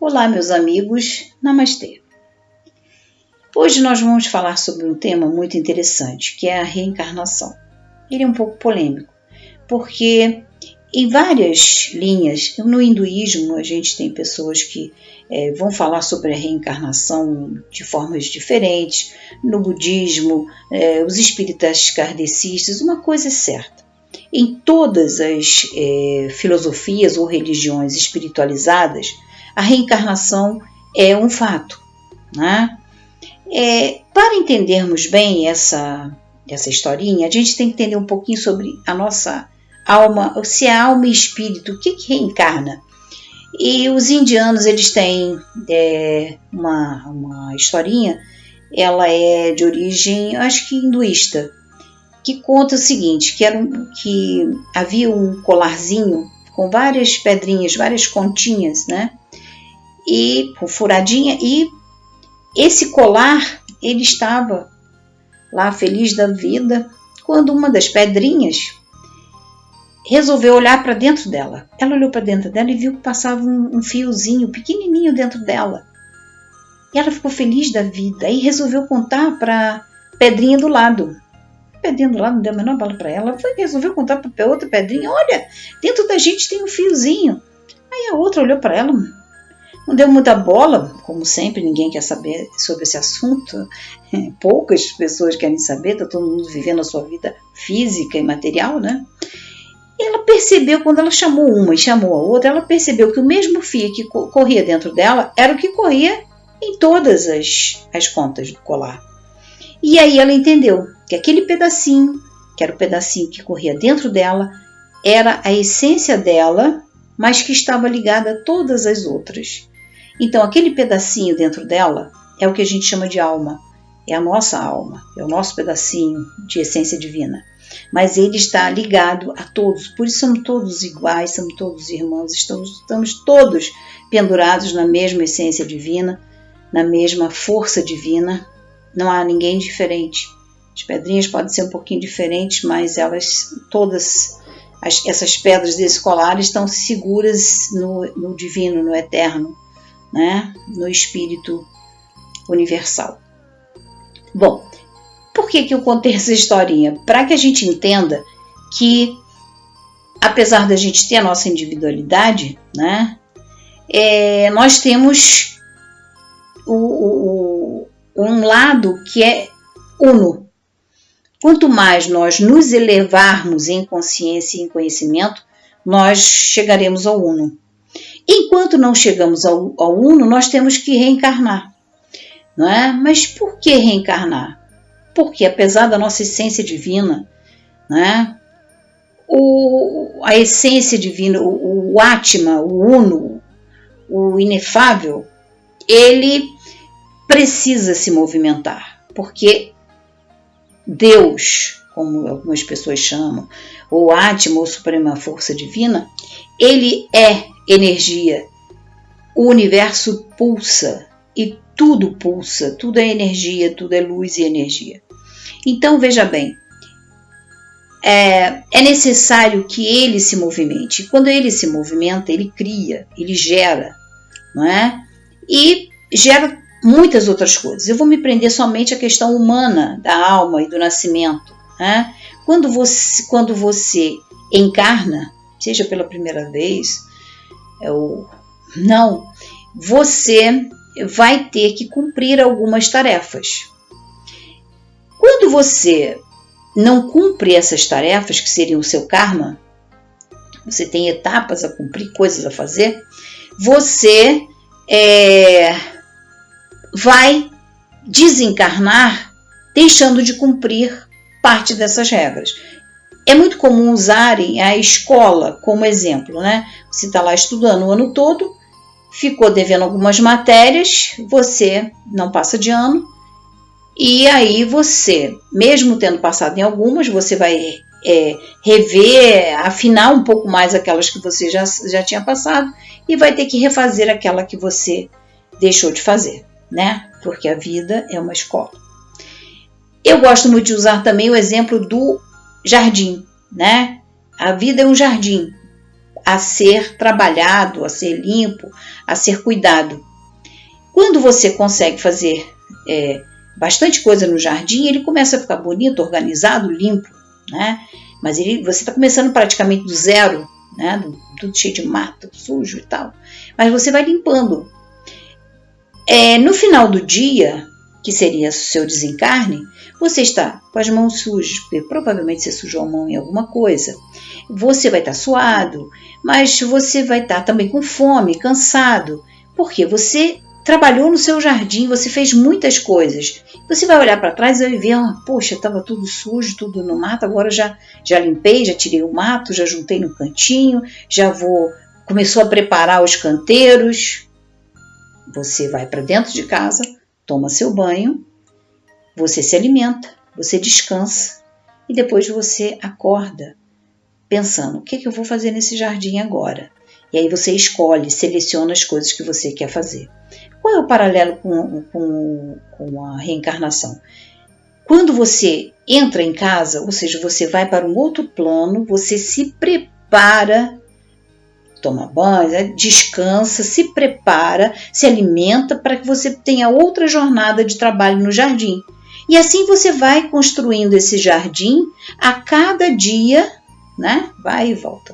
Olá, meus amigos, Namastê. Hoje nós vamos falar sobre um tema muito interessante, que é a reencarnação. Ele é um pouco polêmico, porque em várias linhas, no hinduísmo a gente tem pessoas que vão falar sobre a reencarnação de formas diferentes, no budismo, os espíritas kardecistas, uma coisa é certa. Em todas as filosofias ou religiões espiritualizadas, a reencarnação é um fato, né? Para entendermos bem essa historinha, a gente tem que entender um pouquinho sobre a nossa alma, se é alma e espírito, o que reencarna. E os indianos, eles têm uma historinha, ela é de origem, acho que hinduísta, que conta o seguinte, que havia um colarzinho com várias pedrinhas, várias continhas, né? E com furadinha, e esse colar, ele estava lá feliz da vida, quando uma das pedrinhas resolveu olhar para dentro dela. Ela olhou para dentro dela e viu que passava um fiozinho pequenininho dentro dela. E ela ficou feliz da vida e resolveu contar para a pedrinha do lado. A pedrinha do lado não deu a menor bola para ela. Resolveu contar para outra pedrinha, olha, dentro da gente tem um fiozinho. Aí a outra olhou para ela, não deu muita bola, como sempre, ninguém quer saber sobre esse assunto. Poucas pessoas querem saber, está todo mundo vivendo a sua vida física e material, né? E ela percebeu, quando ela chamou uma e chamou a outra, ela percebeu que o mesmo fio que corria dentro dela era o que corria em todas as pontas do colar. E aí ela entendeu que aquele pedacinho, que era o pedacinho que corria dentro dela, era a essência dela, mas que estava ligada a todas as outras. Então, aquele pedacinho dentro dela é o que a gente chama de alma. É a nossa alma, é o nosso pedacinho de essência divina. Mas ele está ligado a todos, por isso somos todos iguais, somos todos irmãos, estamos todos pendurados na mesma essência divina, na mesma força divina. Não há ninguém diferente. As pedrinhas podem ser um pouquinho diferentes, mas elas todas, essas pedras desse colar estão seguras no divino, no eterno, né? No espírito universal. Bom, por que eu contei essa historinha? Para que a gente entenda que, apesar da gente ter a nossa individualidade, né? Nós temos um lado que é uno. Quanto mais nós nos elevarmos em consciência e em conhecimento, nós chegaremos ao uno. Enquanto não chegamos ao uno, nós temos que reencarnar. Não é? Mas por que reencarnar? Porque apesar da nossa essência divina, né, a essência divina, o Atma, o Uno, o inefável, ele precisa se movimentar, porque Deus, como algumas pessoas chamam, ou Atma, ou Suprema Força Divina, ele é energia. O universo pulsa e tudo pulsa, tudo é energia, tudo é luz e energia. Então, veja bem, é necessário que ele se movimente. Quando ele se movimenta, ele cria, ele gera, não é? E gera muitas outras coisas. Eu vou me prender somente à questão humana da alma e do nascimento, né? Quando você encarna, seja pela primeira vez ou não, você vai ter que cumprir algumas tarefas. Quando você não cumpre essas tarefas, que seriam o seu karma, você tem etapas a cumprir, coisas a fazer, você vai desencarnar deixando de cumprir parte dessas regras. É muito comum usarem a escola como exemplo, né? Você está lá estudando o ano todo, ficou devendo algumas matérias, você não passa de ano, e aí você, mesmo tendo passado em algumas, você vai rever, afinar um pouco mais aquelas que você já tinha passado, e vai ter que refazer aquela que você deixou de fazer, né? Porque a vida é uma escola. Eu gosto muito de usar também o exemplo do jardim, né? A vida é um jardim. a ser trabalhado, a ser limpo, a ser cuidado. Quando você consegue fazer bastante coisa no jardim, ele começa a ficar bonito, organizado, limpo, né? Mas você está começando praticamente do zero, né? Tudo cheio de mato, sujo e tal. Mas você vai limpando. No final do dia, que seria o seu desencarne, você está com as mãos sujas, porque provavelmente você sujou a mão em alguma coisa. Você vai estar suado, mas você vai estar também com fome, cansado, porque você trabalhou no seu jardim, você fez muitas coisas. Você vai olhar para trás e vai ver, poxa, estava tudo sujo, tudo no mato, agora já limpei, já tirei o mato, já juntei no cantinho, começou a preparar os canteiros. Você vai para dentro de casa, toma seu banho, você se alimenta, você descansa e depois você acorda pensando, o que eu vou fazer nesse jardim agora? E aí você escolhe, seleciona as coisas que você quer fazer. Qual é o paralelo com a reencarnação? Quando você entra em casa, ou seja, você vai para um outro plano, você se prepara, toma banho, descansa, se prepara, se alimenta para que você tenha outra jornada de trabalho no jardim. E assim você vai construindo esse jardim a cada dia, né? Vai e volta,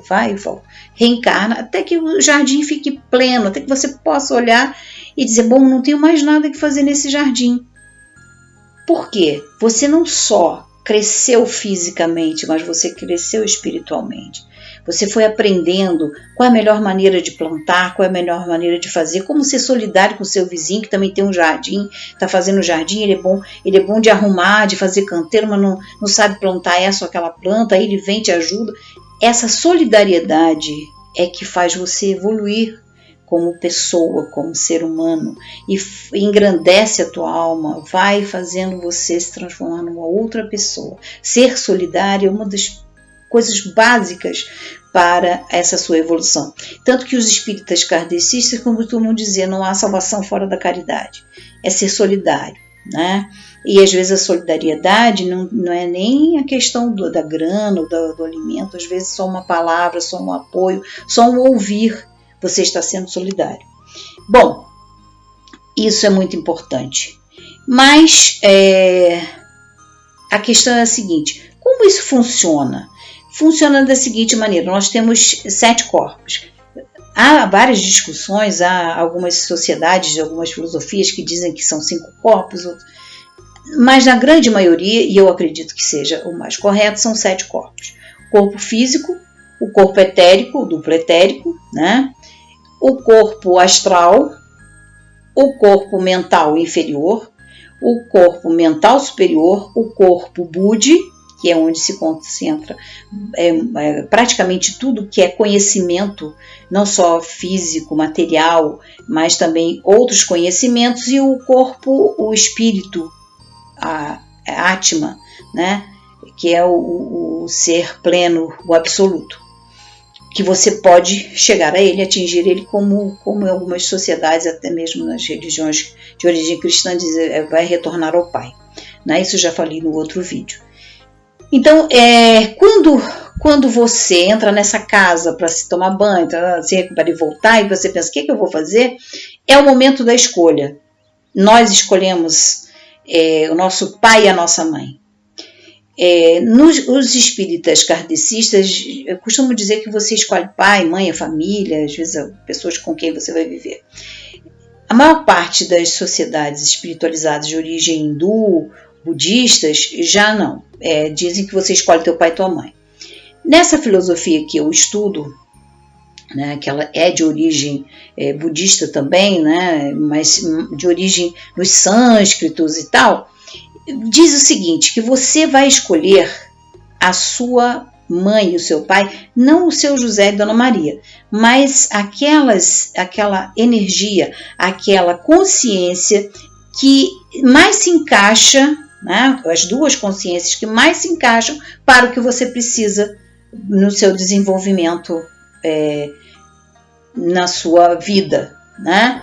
reencarna, até que o jardim fique pleno, até que você possa olhar e dizer, bom, não tenho mais nada que fazer nesse jardim. Por quê? Você não só cresceu fisicamente, mas você cresceu espiritualmente. Você foi aprendendo qual é a melhor maneira de plantar, qual é a melhor maneira de fazer, como ser solidário com o seu vizinho que também tem um jardim, está fazendo jardim, ele é bom de arrumar, de fazer canteiro, mas não sabe plantar essa ou aquela planta, aí ele vem, te ajuda. Essa solidariedade é que faz você evoluir como pessoa, como ser humano, e engrandece a tua alma, vai fazendo você se transformar numa outra pessoa. Ser solidário é uma das coisas básicas para essa sua evolução. Tanto que os espíritas kardecistas costumam dizer, não há salvação fora da caridade. É ser solidário, né? E às vezes a solidariedade não é nem a questão da grana ou do alimento, às vezes só uma palavra, só um apoio, só um ouvir, você está sendo solidário. Bom, isso é muito importante. Mas a questão é a seguinte, como isso funciona? Funciona da seguinte maneira, nós temos 7 corpos. Há várias discussões, há algumas sociedades, algumas filosofias que dizem que são 5 corpos, mas na grande maioria, e eu acredito que seja o mais correto, são 7 corpos. O corpo físico, o corpo etérico, o duplo etérico, né? O corpo astral, o corpo mental inferior, o corpo mental superior, o corpo budi, que é onde se concentra praticamente tudo que é conhecimento, não só físico, material, mas também outros conhecimentos, e o corpo, o espírito, a Atma, né? Que é o ser pleno, o absoluto, que você pode chegar a ele, atingir ele, como em algumas sociedades, até mesmo nas religiões de origem cristã, dizer, vai retornar ao Pai. Né? Isso eu já falei no outro vídeo. Então, quando você entra nessa casa para se tomar banho, se recuperar e voltar, e você pensa, o que eu vou fazer? É o momento da escolha. Nós escolhemos o nosso pai e a nossa mãe. Os espíritas kardecistas, eu costumo dizer que você escolhe pai, mãe, a família, às vezes pessoas com quem você vai viver. A maior parte das sociedades espiritualizadas de origem hindu, budistas, já não. Dizem que você escolhe teu pai e tua mãe. Nessa filosofia que eu estudo, né, que ela é de origem budista também, né, mas de origem nos sânscritos e tal, diz o seguinte, que você vai escolher a sua mãe e o seu pai, não o seu José e Dona Maria, mas aquela energia, aquela consciência que mais se encaixa, né, as duas consciências que mais se encaixam para o que você precisa no seu desenvolvimento na sua vida, né?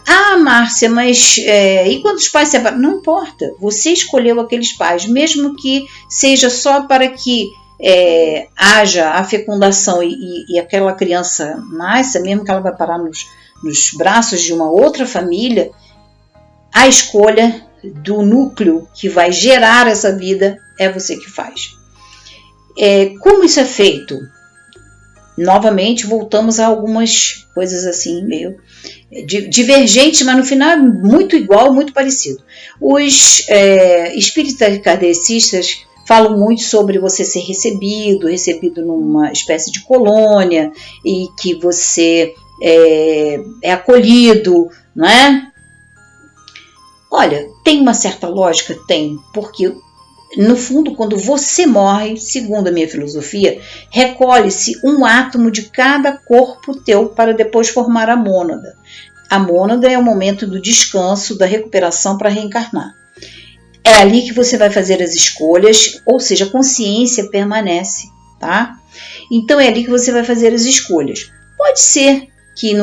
Ah, Márcia, mas e quando os pais se separam? Não importa, você escolheu aqueles pais, mesmo que seja só para que haja a fecundação e aquela criança nasça, mesmo que ela vai parar nos braços de uma outra família, a escolha do núcleo que vai gerar essa vida é você que faz. Como isso é feito? Novamente, voltamos a algumas coisas assim, meio divergentes, mas no final é muito igual, muito parecido. Os espíritas kardecistas falam muito sobre você ser recebido numa espécie de colônia, e que você é acolhido, não é? Olha, tem uma certa lógica? Tem, porque no fundo, quando você morre, segundo a minha filosofia, recolhe-se um átomo de cada corpo teu para depois formar a mônada. A mônada é o momento do descanso, da recuperação para reencarnar. É ali que você vai fazer as escolhas, ou seja, a consciência permanece, tá? Então é ali que você vai fazer as escolhas. Pode ser que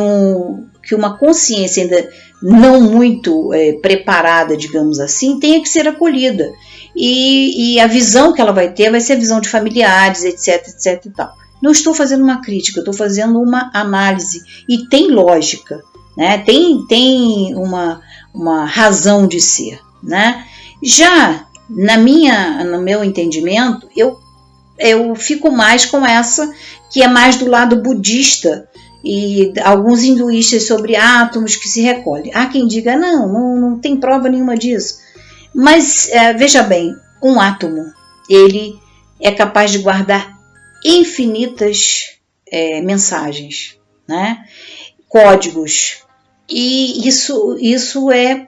uma consciência ainda não muito preparada, digamos assim, tenha que ser acolhida. E a visão que ela vai ter vai ser a visão de familiares, etc, etc e tal. Não estou fazendo uma crítica, estou fazendo uma análise. E tem lógica, né? Tem uma razão de ser, né? Já no meu entendimento, eu fico mais com essa, que é mais do lado budista, e alguns hinduístas sobre átomos que se recolhem. Há quem diga, não tem prova nenhuma disso. Mas, veja bem, um átomo, ele é capaz de guardar infinitas mensagens, né? Códigos. E isso é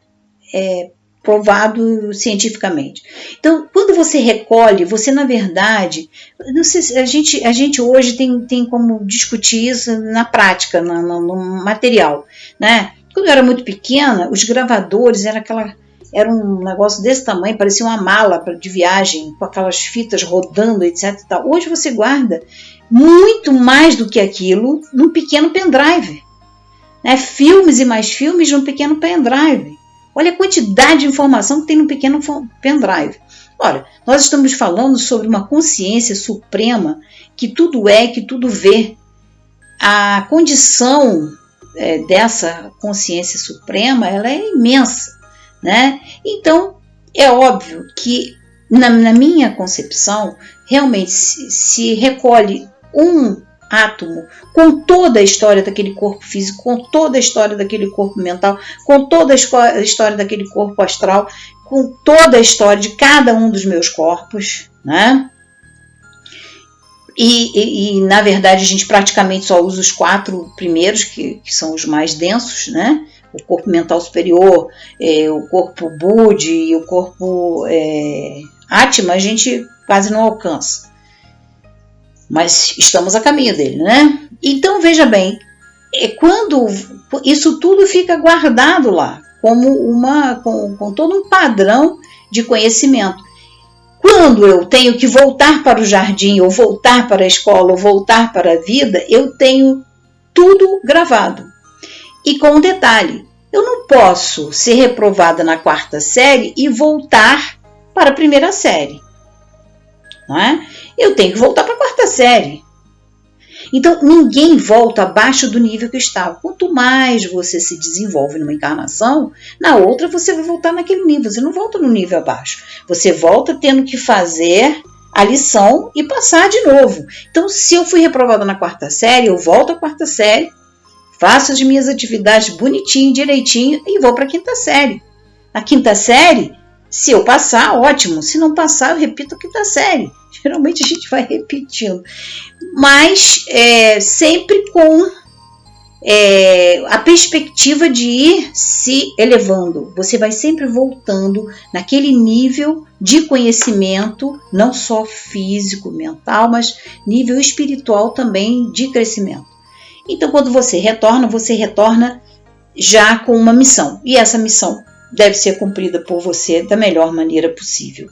provado cientificamente. Então, quando você recolhe, você, na verdade, não sei se a gente hoje tem como discutir isso na prática, no material, né? Quando eu era muito pequena, os gravadores era um negócio desse tamanho, parecia uma mala de viagem, com aquelas fitas rodando, etc. Hoje você guarda muito mais do que aquilo num pequeno pendrive, né? Filmes e mais filmes num pequeno pendrive. Olha a quantidade de informação que tem num pequeno pendrive. Ora, nós estamos falando sobre uma consciência suprema que tudo que tudo vê. A condição dessa consciência suprema, ela é imensa, né? Então, é óbvio que, na minha concepção, realmente se recolhe um átomo com toda a história daquele corpo físico, com toda a história daquele corpo mental, com toda a história daquele corpo astral, com toda a história de cada um dos meus corpos, né? E na verdade a gente praticamente só usa os 4 primeiros, que são os mais densos, né? O corpo mental superior, o corpo Budi e o corpo Atma, a gente quase não alcança. Mas estamos a caminho dele, né? Então, veja bem, quando isso tudo fica guardado lá, como com todo um padrão de conhecimento. Quando eu tenho que voltar para o jardim, ou voltar para a escola, ou voltar para a vida, eu tenho tudo gravado. E com um detalhe, eu não posso ser reprovada na 4ª série e voltar para a 1ª série. Não é? Eu tenho que voltar para a 4ª série. Então, ninguém volta abaixo do nível que estava. Quanto mais você se desenvolve numa encarnação, na outra você vai voltar naquele nível. Você não volta no nível abaixo. Você volta tendo que fazer a lição e passar de novo. Então, se eu fui reprovada na 4ª série, eu volto à 4ª série, faço as minhas atividades bonitinho, direitinho e vou para a 5ª série. Na 5ª série, se eu passar, ótimo. Se não passar, eu repito a 5ª série. Geralmente a gente vai repetindo. Mas sempre com a perspectiva de ir se elevando. Você vai sempre voltando naquele nível de conhecimento, não só físico, mental, mas nível espiritual também de crescimento. Então, quando você retorna já com uma missão. E essa missão deve ser cumprida por você da melhor maneira possível.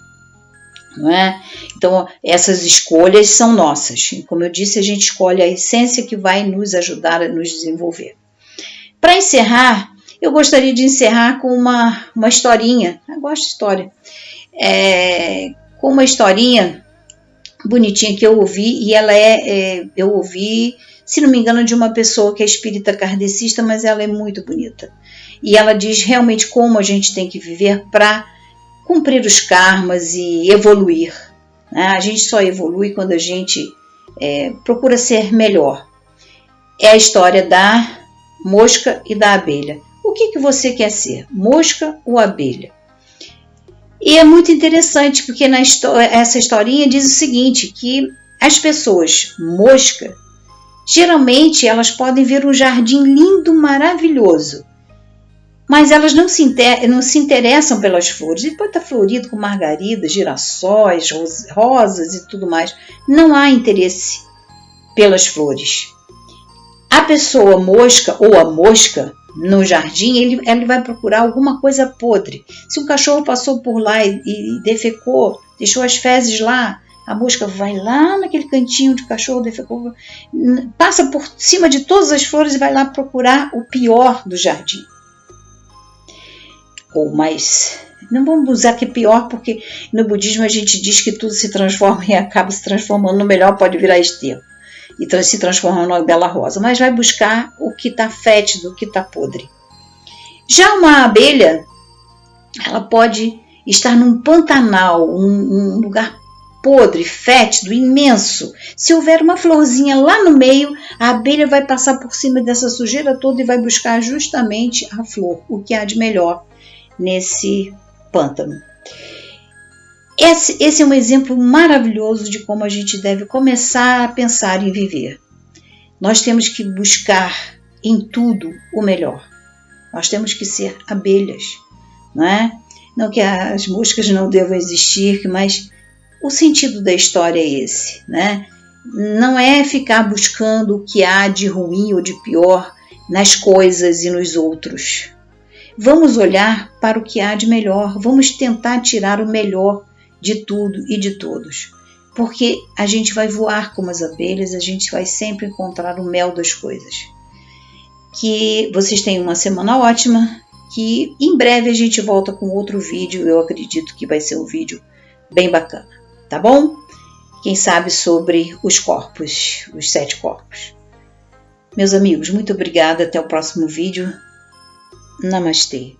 Não é? Então, essas escolhas são nossas. Como eu disse, a gente escolhe a essência que vai nos ajudar a nos desenvolver. Para encerrar, eu gostaria de encerrar com uma historinha. Eu gosto de história. Com uma historinha bonitinha que eu ouvi, e ela eu ouvi, se não me engano, de uma pessoa que é espírita kardecista, mas ela é muito bonita. E ela diz realmente como a gente tem que viver para cumprir os karmas e evoluir. Né? A gente só evolui quando a gente procura ser melhor. É a história da mosca e da abelha. O que você quer ser, mosca ou abelha? E é muito interessante, porque essa historinha diz o seguinte, que as pessoas mosca, geralmente elas podem ver um jardim lindo, maravilhoso, mas elas não se interessam pelas flores. Ele pode estar florido com margaridas, girassóis, rosas e tudo mais. Não há interesse pelas flores. A pessoa mosca ou a mosca no jardim, ele vai procurar alguma coisa podre. Se um cachorro passou por lá e defecou, deixou as fezes lá, a mosca vai lá naquele cantinho de cachorro defecou, passa por cima de todas as flores e vai lá procurar o pior do jardim. Ou mais, não vamos usar que é pior, porque no budismo a gente diz que tudo se transforma e acaba se transformando no melhor, pode virar esterco e se transforma numa bela rosa, mas vai buscar o que está fétido, o que está podre. Já uma abelha, ela pode estar num pantanal, um lugar podre, fétido, imenso. Se houver uma florzinha lá no meio, a abelha vai passar por cima dessa sujeira toda e vai buscar justamente a flor, o que há de melhor nesse pântano. Esse é um exemplo maravilhoso de como a gente deve começar a pensar em viver. Nós temos que buscar em tudo o melhor. Nós temos que ser abelhas, não é? Não que as moscas não devam existir, mas o sentido da história é esse, né? Não é ficar buscando o que há de ruim ou de pior nas coisas e nos outros. Vamos olhar para o que há de melhor, vamos tentar tirar o melhor de tudo e de todos, porque a gente vai voar como as abelhas, a gente vai sempre encontrar o mel das coisas. Que vocês tenham uma semana ótima, que em breve a gente volta com outro vídeo, eu acredito que vai ser um vídeo bem bacana, tá bom? Quem sabe sobre os corpos, os 7 corpos. Meus amigos, muito obrigada, até o próximo vídeo. Namastê.